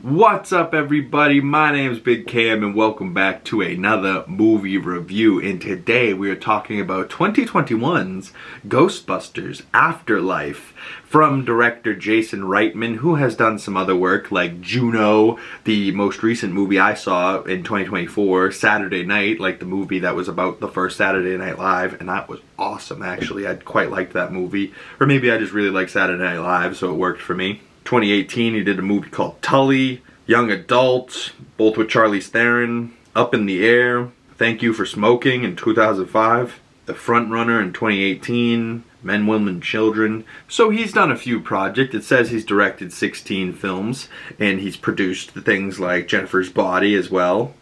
What's up, everybody? My name is Big Cam and welcome back to another movie review. And today we are talking about 2021's Ghostbusters Afterlife from director Jason Reitman, who has done some other work like Juno, the most recent movie I saw in 2024, Saturday Night, like the movie that was about the first Saturday Night Live, and that was awesome actually. I quite liked that movie. Or maybe I just really like Saturday Night Live, so it worked for me. 2018, he did a movie called Tully, Young Adult, both with Charlize Theron, Up in the Air, Thank You for Smoking in 2005, The Frontrunner in 2018, Men, Women, Children. So he's done a few projects. It says he's directed 16 films, and he's produced things like Jennifer's Body as well,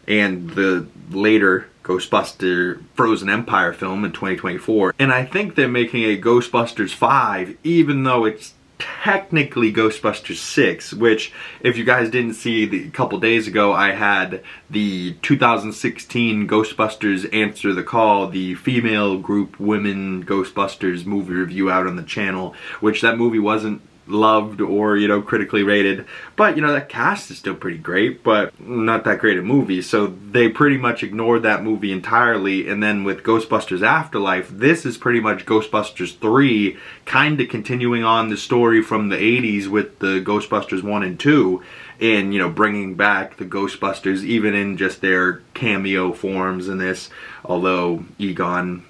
and the later Ghostbuster Frozen Empire film in 2024. And I think they're making a Ghostbusters 5, even though it's technically Ghostbusters 6, which, if you guys didn't see, a couple days ago I had the 2016 Ghostbusters Answer the Call, the female group women Ghostbusters movie review out on the channel, which that movie wasn't loved or, you know, critically rated, but, you know, that cast is still pretty great, but not that great a movie, so they pretty much ignored that movie entirely. And then with Ghostbusters Afterlife, this is pretty much Ghostbusters 3, kind of continuing on the story from the 80s with the Ghostbusters 1 and 2, and, you know, bringing back the Ghostbusters even in just their cameo forms in this, although Egon,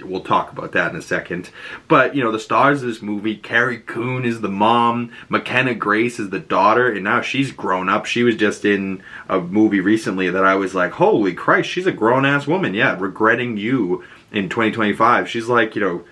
we'll talk about that in a second. But, you know, the stars of this movie, COON is the mom, McKenna Grace is the daughter, and now she's grown up. She was just in a movie recently that I was like, holy Christ, she's a grown-ass woman. Yeah, Regretting You in 2025. She's like, you know,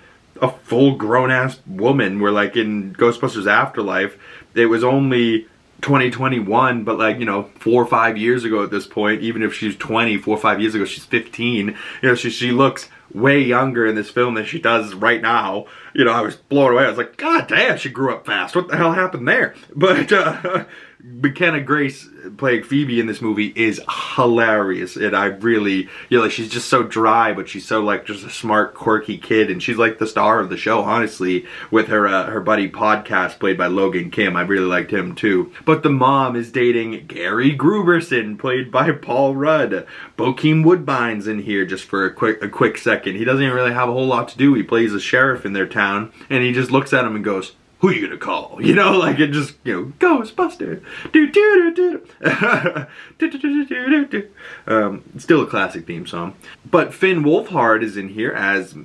a full grown-ass woman. Where like in Ghostbusters Afterlife, it was only 2021, but like, you know, 4 or 5 years ago at this point, even if she's 20, 4 or 5 years ago, she's 15. You know, she looks way younger in this film than she does right now. You know, I was blown away. I was like, God damn, she grew up fast. What the hell happened there? But McKenna Grace playing Phoebe in this movie is hilarious, and I really, you know, like, she's just so dry, but she's so like just a smart, quirky kid, and she's like the star of the show, honestly, with her her buddy Podcast played by Logan Kim. I really liked him too. But the mom is dating Gary Gruberson, played by Paul Rudd. Bokeem Woodbine's in here just for a quick second. He doesn't even really have a whole lot to do. He plays a sheriff in their town, and he just looks at him and goes, who are you gonna call? You know, like, it just, you know, Ghostbuster. Still a classic theme song. But Finn Wolfhard is in here as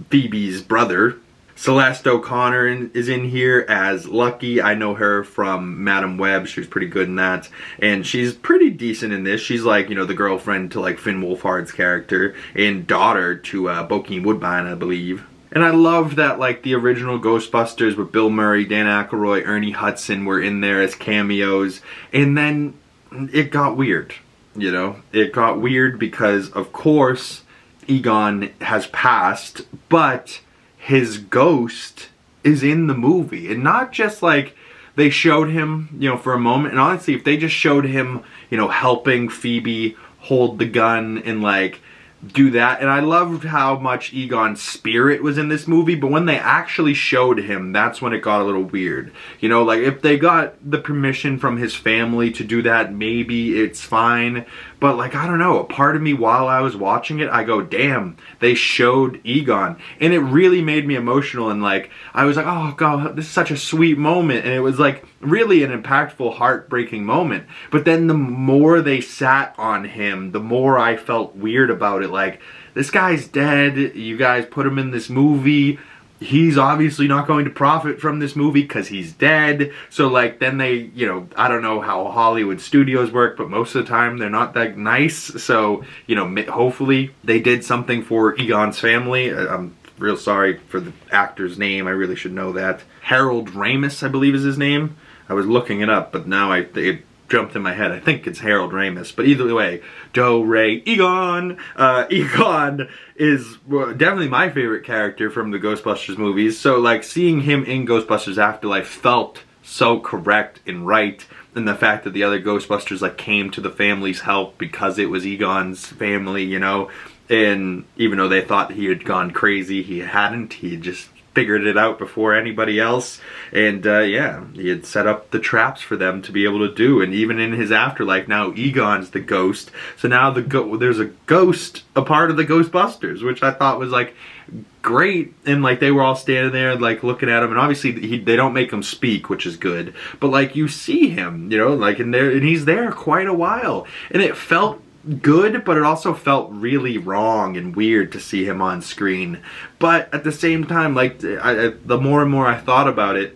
Phoebe's brother. Celeste O'Connor is in here as Lucky. I know her from Madam Web. She was pretty good in that. And she's pretty decent in this. She's like, you know, the girlfriend to like Finn Wolfhard's character and daughter to Bokeem Woodbine, I believe. And I loved that, like, the original Ghostbusters with Bill Murray, Dan Aykroyd, Ernie, Hudson were in there as cameos. And then it got weird, you know? It got weird because, of course, Egon has passed, but his ghost is in the movie. And not just, like, they showed him, you know, for a moment. And honestly, if they just showed him, you know, helping Phoebe hold the gun and, like, do that. And I loved how much Egon's spirit was in this movie, but when they actually showed him, that's when it got a little weird. You know, like, if they got the permission from his family to do that, maybe it's fine. But, like, I don't know, a part of me while I was watching it, I go, damn, they showed Egon. And it really made me emotional, and, like, I was like, oh God, this is such a sweet moment. And it was, like, really an impactful, heartbreaking moment. But then the more they sat on him, the more I felt weird about it. Like, this guy's dead, you guys put him in this movie, he's obviously not going to profit from this movie because he's dead. So, like, then they, you know, I don't know how Hollywood studios work, but most of the time they're not that nice. So, you know, hopefully they did something for Egon's family. I'm real sorry for the actor's name, I really should know that. Harold Ramis, I believe is his name. I was looking it up, but now it jumped in my head. I think it's Harold Ramis, but either way, Egon. Egon is definitely my favorite character from the Ghostbusters movies. So, like, seeing him in Ghostbusters Afterlife felt so correct and right. And the fact that the other Ghostbusters, like, came to the family's help because it was Egon's family, you know. And even though they thought he had gone crazy, he hadn't. He just figured it out before anybody else, and yeah, he had set up the traps for them to be able to do. And even in his afterlife now, Egon's the ghost, so now there's a ghost, a part of the Ghostbusters, which I thought was like great. And like they were all standing there like looking at him, and obviously they don't make him speak, which is good, but like you see him, you know, like and he's there quite a while, and it felt good, but it also felt really wrong and weird to see him on screen. But at the same time, like the more and more I thought about it,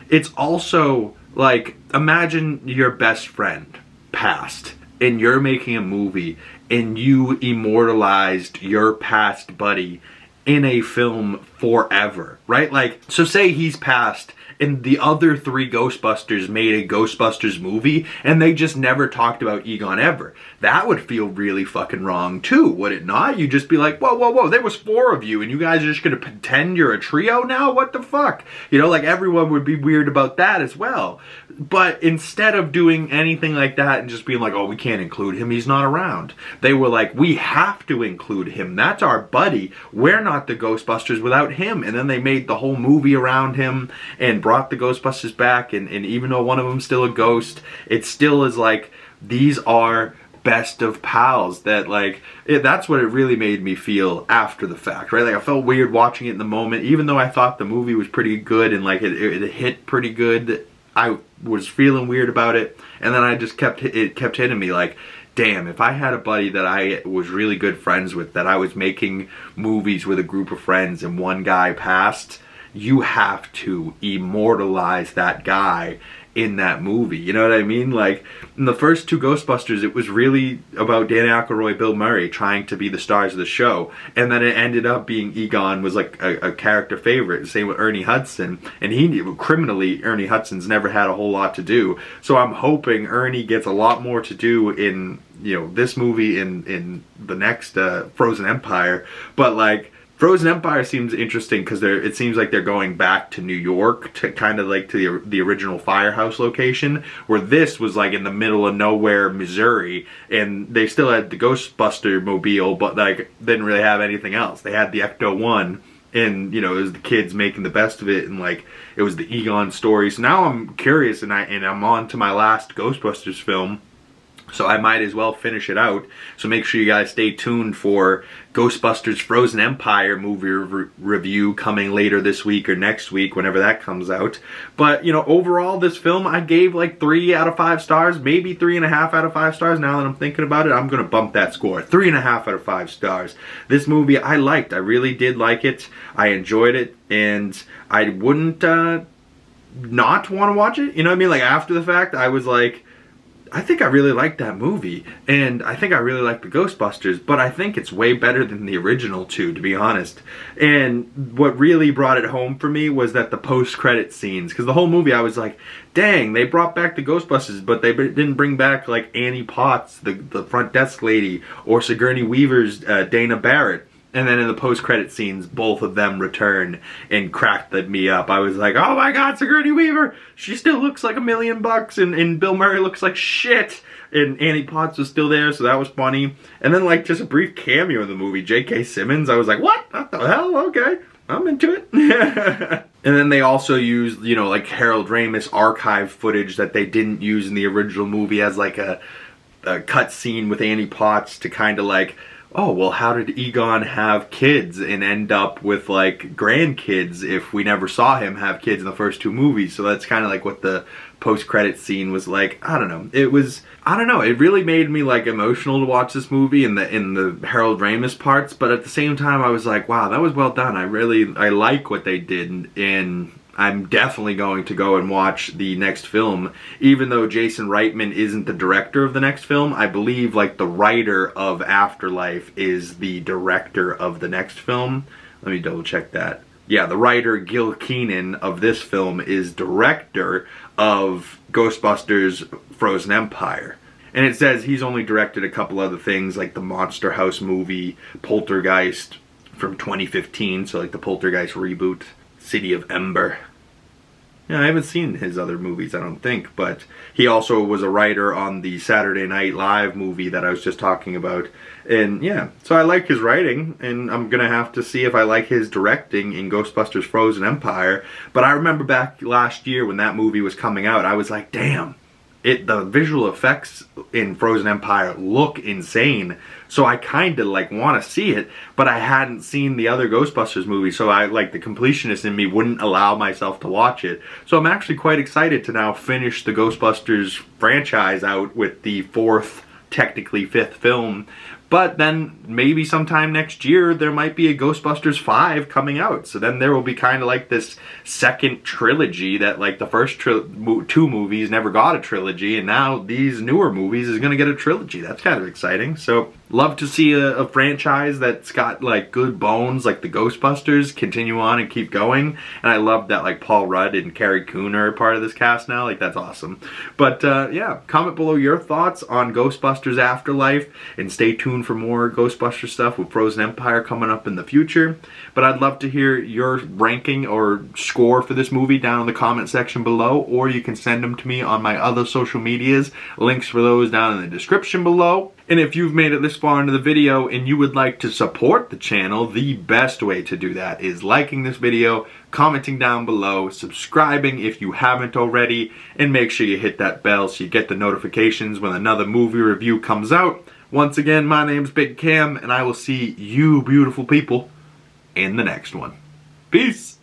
it's also like, imagine your best friend passed and you're making a movie and you immortalized your past buddy in a film forever, right? Like, so say he's passed and the other 3 Ghostbusters made a Ghostbusters movie and they just never talked about Egon ever. That would feel really fucking wrong too, would it not? You'd just be like, whoa, whoa, whoa, there was 4 of you and you guys are just gonna pretend you're a trio now? What the fuck? You know, like everyone would be weird about that as well. But instead of doing anything like that and just being like, oh, we can't include him, he's not around, they were like, we have to include him. That's our buddy. We're not the Ghostbusters without him. And then they made the whole movie around him and brought the Ghostbusters back. And even though one of them's still a ghost, it still is like, these are best of pals. That like, that's what it really made me feel after the fact, right? Like I felt weird watching it in the moment, even though I thought the movie was pretty good and like it hit pretty good. I was feeling weird about it, and then I just kept hitting me like, damn, if I had a buddy that I was really good friends with, that I was making movies with a group of friends, and one guy passed, you have to immortalize that guy in that movie. You know what I mean? Like in the first 2 Ghostbusters, it was really about Dan Aykroyd, Bill Murray trying to be the stars of the show, and then it ended up being Egon was like a character favorite. Same with Ernie Hudson, and criminally Ernie Hudson's never had a whole lot to do. So I'm hoping Ernie gets a lot more to do in, you know, this movie, in the next Frozen Empire. But like Frozen Empire seems interesting because it seems like they're going back to New York, to kind of like to the original Firehouse location, where this was like in the middle of nowhere, Missouri, and they still had the Ghostbuster mobile, but like didn't really have anything else. They had the Ecto-1, and you know, it was the kids making the best of it, and like it was the Egon story. So now I'm curious, and I'm on to my last Ghostbusters film, so I might as well finish it out. So make sure you guys stay tuned for Ghostbusters Frozen Empire movie review coming later this week or next week, whenever that comes out. But, you know, overall, this film I gave like 3 out of 5 stars, maybe 3.5 out of 5 stars. Now that I'm thinking about it, I'm going to bump that score. 3.5 out of 5 stars. This movie I liked. I really did like it. I enjoyed it, and I wouldn't not want to watch it. You know what I mean? Like after the fact, I was like, I think I really like that movie, and I think I really like the Ghostbusters, but I think it's way better than the original 2, to be honest. And what really brought it home for me was that the post-credit scenes, because the whole movie I was like, dang, they brought back the Ghostbusters, but they didn't bring back like Annie Potts, the front desk lady, or Sigourney Weaver's Dana Barrett. And then in the post-credit scenes, both of them return and cracked me up. I was like, oh my god, Sigourney Weaver! She still looks like $1 million, and Bill Murray looks like shit! And Annie Potts was still there, so that was funny. And then like just a brief cameo in the movie, J.K. Simmons. I was like, what the hell? Okay, I'm into it. And then they also used, you know, like Harold Ramis archive footage that they didn't use in the original movie as like a cut scene with Annie Potts to kind of like, oh, well, how did Egon have kids and end up with, like, grandkids if we never saw him have kids in the first 2 movies? So that's kind of like what the post-credit scene was like. I don't know. It was, I don't know, it really made me, like, emotional to watch this movie in the Harold Ramis parts, but at the same time, I was like, wow, that was well done. I like what they did, and I'm definitely going to go and watch the next film. Even though Jason Reitman isn't the director of the next film, I believe like the writer of Afterlife is the director of the next film. Let me double check that. Yeah, the writer Gil Keenan of this film is director of Ghostbusters Frozen Empire. And it says he's only directed a couple other things like the Monster House movie, Poltergeist from 2015, so like the Poltergeist reboot, City of Ember. Yeah, I haven't seen his other movies, I don't think, but he also was a writer on the Saturday Night Live movie that I was just talking about. And yeah, so I like his writing, and I'm gonna have to see if I like his directing in Ghostbusters Frozen Empire. But I remember back last year when that movie was coming out, I was like, damn, the visual effects in Frozen Empire look insane. So I kind of like want to see it, but I hadn't seen the other Ghostbusters movies, so I like the completionist in me wouldn't allow myself to watch it. So I'm actually quite excited to now finish the Ghostbusters franchise out with the fourth, technically fifth film. But then maybe sometime next year there might be a Ghostbusters 5 coming out. So then there will be kind of like this second trilogy that like the first two movies never got a trilogy, and now these newer movies is going to get a trilogy. That's kind of exciting. So love to see a franchise that's got like good bones like the Ghostbusters continue on and keep going. And I love that like Paul Rudd and Carrie Coon are part of this cast now. Like that's awesome. But yeah, comment below your thoughts on Ghostbusters Afterlife, and stay tuned for more Ghostbusters stuff with Frozen Empire coming up in the future. But I'd love to hear your ranking or score for this movie down in the comment section below, or you can send them to me on my other social medias. Links for those down in the description below. And if you've made it this far into the video and you would like to support the channel, the best way to do that is liking this video, commenting down below, subscribing if you haven't already, and make sure you hit that bell so you get the notifications when another movie review comes out. Once again, my name's Big Cam, and I will see you beautiful people in the next one. Peace!